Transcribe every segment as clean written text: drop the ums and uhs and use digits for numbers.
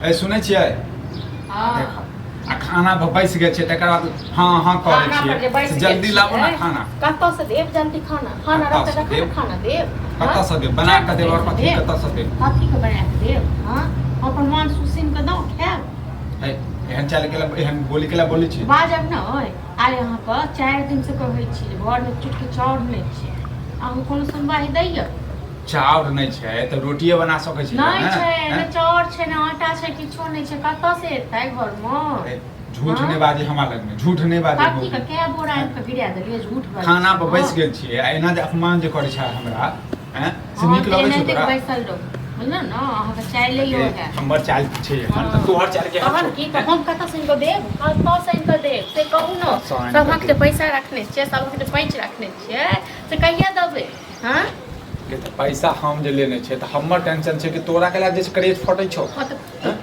ए सुनै छियै हाँ आ खाना बैस गए छै तकर बाद हाँ हाँ करे छियै जल्दी लाबो ना खाना कतऽ से देव जल्दी खाना खाना रहते तखन खाना देव कतऽ से देब बना के देब और कथी कतऽ से देब कथी के बना के देव हां अपन मन सुसिन के दो खाएब ए एहन चल गेला एहन बोली छी बाजब न ओए आइ अहाँ के 4 दिन से कहै छी घर में चुटकी चाउर नै छै अहाँ कोनो सुनवाही दैय चाउर नहीं छै त रोटिए बना सकै छी नहीं छै ने चाउर छै ने आटा छै किछो नहीं छै कतऽ से एतै घर में झूठ नहीं बाजी हमरा लग में झूठ नहीं बाजी कथी के के बोरा आनि के गिरा देलिए झूठ बाजी खाना पर बैस गेल छियै आ एना जे अपमान जे करै छै हमरा हैं से नीक लगै छै तोरा बैसल रहो बुझल न अहाँ के चाय ले हो है हमर चाय छै हम त तोहर चाय के अहन की त हम कतऽ से इनको देब कतऽ से इनको देब से कहू न सबहक के पैसा रखने छियै सबहक के पैंच रखने छियै से कहिया देबै हां पैसा हम जे लेने छै त हमर टेंशन छै कि तोरा केला जे करेज फटै छौ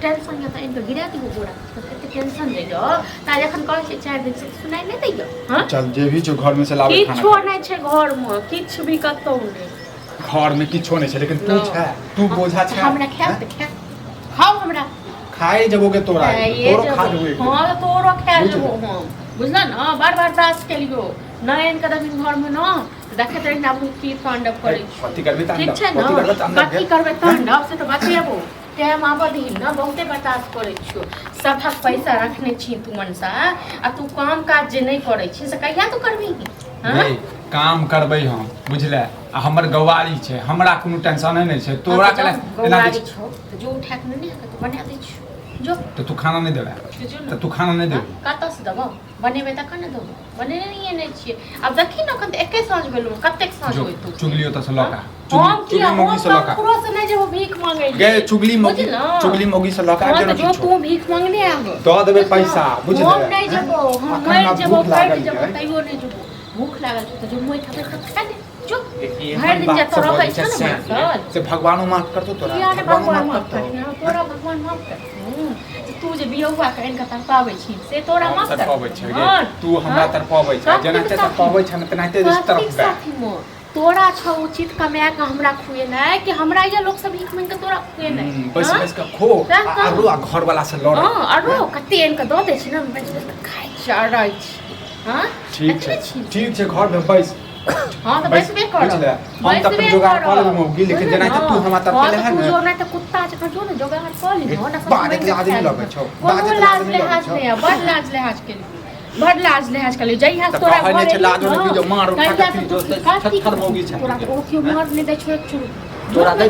टेंशन या त इनको गिरा दिबो बोरा एते टेंशन ले लो ता जखन कहै छै 4 दिन से सुनाई नै दैय हां चल जे भी छौ घर में से लावे खाना किछो नै छै घर में किछ भी कतौ नै घर में किछो नहीं है लेकिन तू छै तू बोझा छै हमरा खाए त खाए खाओ हमरा खाए जबोगे तोरा तोरो खा लेबे हां तोरो खा लेबो हम बुझला न बार-बार बर्दाश्त केलियो नयन कदम घर में न देखैत रही ना की तांडव करै छी कथि करबे तांडव कथि करबे तांडव से तो बतियाबो टाइम आबदी न बहुते बर्दाश्त करै छियो सबहक पैसा रखने छी तू मनसा आ तू काम काज जे नहीं करै छी से कहिया तू करबी हां काम करबै हम बुझले आ हमर गवारी छै हमरा कोनो टेंशन नहीं छै तोरा केला गवारी छौ त जो उठा के नहीं तो बना दै छी जो तो तू खाना नहीं देबे तो तू खाना नहीं देबे कतऽ से देबो बनेबे तखन न देबो बनेने नहीं छियै अब देखी न कत एके साँझ भेलौ कतेक साँझ होय तू चुगलियो त से लका चुगली मोगी से लका पुरो से नहीं जेबो भीख मांगे गे चुगली मोगी से लका के जो तू भीख मांगने आबो द देबे पैसा बुझले हम नहीं जेबो हम मर जेबो पैर जेबो तइयो नहीं जेबो भूख लागल छ त जो मोय खाबे त खा ले जो हर दिन जत रहै छ न से भगवानो माफ करतो तोरा भगवान माफ कर तोरा भगवान माफ कर तू जे बियौवा कहिन के तरपाबै छी से तोरा माफ कर तरपाबै छै गे तू हमरा तरपाबै छै जेना ते तरपाबै छै न तेनाहिते जे तरफ तोरा छौ उचित कमाया के हमरा खुएनाइ कि हमरा ये लोग सब भीख मांग के तोरा खुएनाइ बस के खो आरो घर वाला से लड़ हां आरो कते एन के द दे छै न खाइ चढ़ै छी हां ठीक छै घर में बैस हां त बैसबे कर हम त अपन जोगाड़ कर लेबो मोगी लेकिन जेनाहिते तू हमरा तरपले है न जो नहीं त कुत्ता छ जो न जोगाड़ कर ली हो ना बात के आदमी लगै छौ बात के लाज लिहाज नहीं बड़ लाज लिहाज के बड़ लाज लिहाज के जइहा तोरा कहै छै लाज नहीं जो मार उठा के जो छत्थर मोगी छै तोरा ओ क्यों मार नहीं दे छोड़ छोड़ तोरा दे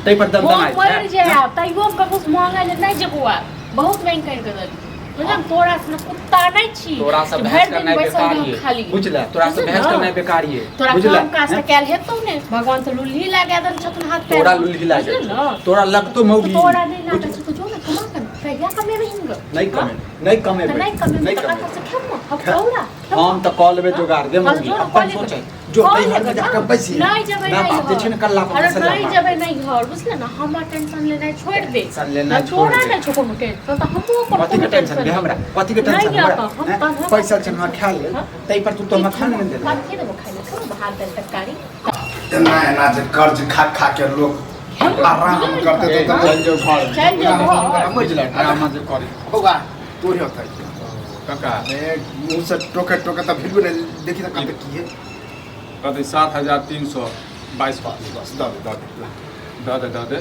तै पर दम दम मर जे तइयो कबूस मांगे ले नहीं जेबुआ बहुत बैंक कर के दली मतलब तोरा से कुत्ता नहीं छी तोरा सब बहस करना बेकार है बुझला तोरा सब बहस करना बेकार है तोरा काम काज से कैल हेतौ ने भगवान से लुल्ही लगा दन छतन हाथ पे तोरा लुल्ही लागे तोरा लगतो मौगी तोरा नहीं लागे छ तो जो ना कमा कर कहिया कमे रहेंग नहीं कमे नहीं कमे से खेमो हम तोरा हम त कॉल में जोगाड़ दे मौगी अपन सोचे जो तै हर जाके बैसी नहीं जबे ना बात जे न कल्ला पर से नहीं जबे नहीं घर बुझले ना हमरा टेंशन लेना छोड़ दे टेंशन लेना छोड़ तोरा नहीं छोको मुके तो हमहु पर कथि के टेंशन ले हमरा कथि के टेंशन हमरा पैसा छ ना खा ले तै पर तू तो हम खाने नहीं दे कथि देबो खाइ ले छोड़ बाहर दे तरकारी ना जे कर्ज खा के लोग आराम करते तो चल जो घर चल जो बुझला ड्रामा जो करे होगा तोरी होता है काका मुंह से टोके टोके तो फिर भी देखी तो कते की है कथि 7322 बस दे दे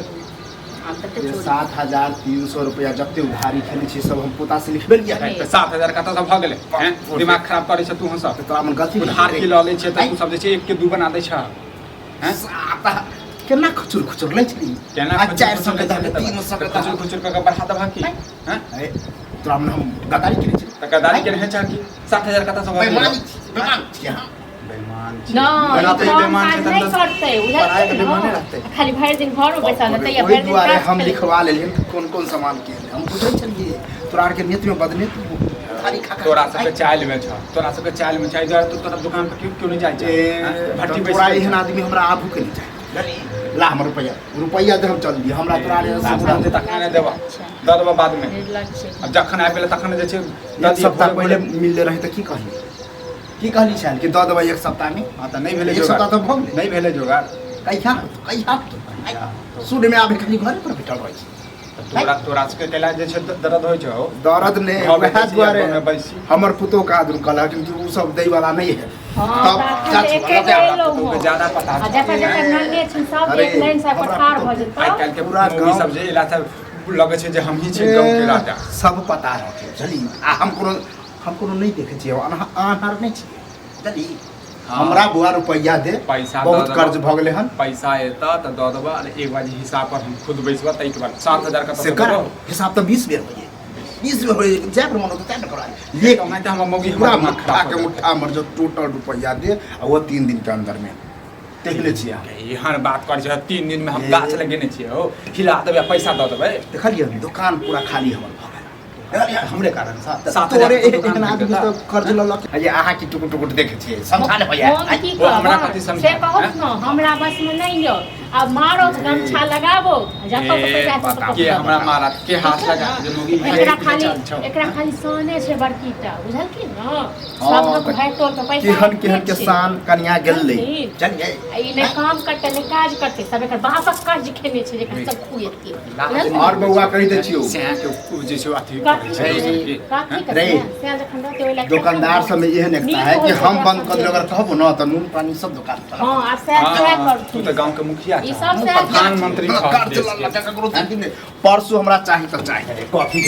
7300 रुपया जते उधारी खेले छी सब हम पोता से लिखबे लिया 7000 कत सब भ गेले हैं दिमाग खराब करे छ तू हम सब तो हमन गलती उधार की ल ले छ त तू सब जे छ 1 के 2 बना दे छ हैं केना खुचुर खुचुर ले छी केना 400 के दाम 300 के खुचुर के बढ़ा दबा की हैं तो हम गदारी करे छी त गदारी के है छ की 7000 कत सब बेईमान छी हां ना बेईमान नहीं करते पढ़ाई के बेईमाने रहते खाली भर दिन घर में बैठा रहते या भर दिन हम लिखवा ले कौन कौन सामान के हम पूछै छलिए तोरा के नियत में बदने तोरा सबके चाइल में छ तोरा सबके चाइल में चाइ जा तू तोरा दुकान पे क्यों नहीं जाय छै भट्टी पे तोरा एहन आदमी हमरा आबू के नहीं चाहि ला हमर रुपया दे हम चल दिए हमरा तोरा रे सब जे तखने देबा द देबा बाद में अब जखन आबे तखन जे छै 10 सप्ताह पहले मिलले रहे त की कहली छल कि द देबा 1 सप्ताह में हां त नहीं भेले जोगाड़ 1 सप्ताह तो भग नहीं भेले जोगाड़ कहिया सुन में आबे खाली घर पर बैठल रही त तोरा सबके केला जे छै दर्द होइ छौ दर्द ने हाँ, वएह बैसी, द्वारे अपन में बैसी। हमर पुतो का आदमी कहला कि उ सब दै वाला नहीं है हाँ, तब राखल एके गो एलौ तोके हँ। ज्यादा पता आ जकर जकर नन्हे छी सब अरे, एक लाइन से हमरा पठार पुतो- भऽ जेतौ। आइ काल्हि के पूरा मूवी गाँव- सब जे एला था लगे छै जे हम ही छै गांव के राजा सब पता है चली आ हम कोनो नहीं देखे छियै आहार नहीं छियै चली हाँ। हमरा बुआ रुपैया दे पैसा बहुत दऽ कर्ज देबौ। भऽ गेलै हन पैसा एता त दऽ देबा अरे एक बार हिसाब पर हम खुद बैसबा तै के बाद 7000 का से कर हिसाब तो 20 बेर होइए 20 बेर होइए जय पर मन होता है करा ले तो मैं तो हम मौगी पूरा हमारा मुठ्ठा के मुठ्ठा मर जो टोटल रुपैया दे और वो 3 दिन के अंदर में देखले छियै एहन बात कर छै 3 दिन में हम गाछ लगेने छियै हो हिला देबै पैसा दऽ देबै देखलिए दुकान पूरा खाली हमर भऽ गेल हमरे कारण सात साथ हजार तोरे के एक दुकान आदमी देता। तो कर्ज ललक अजे आहा की टुकुर टुकुर देखे छियै समझा ने भैया हम की वो हमरा कहब कथी समझा, से कहू हैं? न हमरा बस में नहीं यौ अब मारो तो गमछा लगाबो जतौ के पैसा है ततौ के हमरा मारा के हाथ लगा जे मौगी एकरा खाली सोने छै बड़कीटा बुझलखिन न सब भाई तोर के पैसा केहन केहन के छै। शान कन्या गेलै बुझलखिन? चलिए ई ने काम करते ने काज करते सब एकर बापक कर्ज खेने छै जेकरा सब खुएती बुझलखिन? और बउआ कहि दे छियो से के जे छै अथी काकी छै काकी रे, से जखन रहते ओइ लायक दुकानदार सब में यह एकता है कि हम बंद कर देबै अगर कहबो न त नून पानी सब दुकान पर हां आ से क्या तू करथुन तो गांव के मुखिया ई छ सब से प्रधानमंत्री छ कर्ज ललक परसों हमरा चाही त चाही कॉफी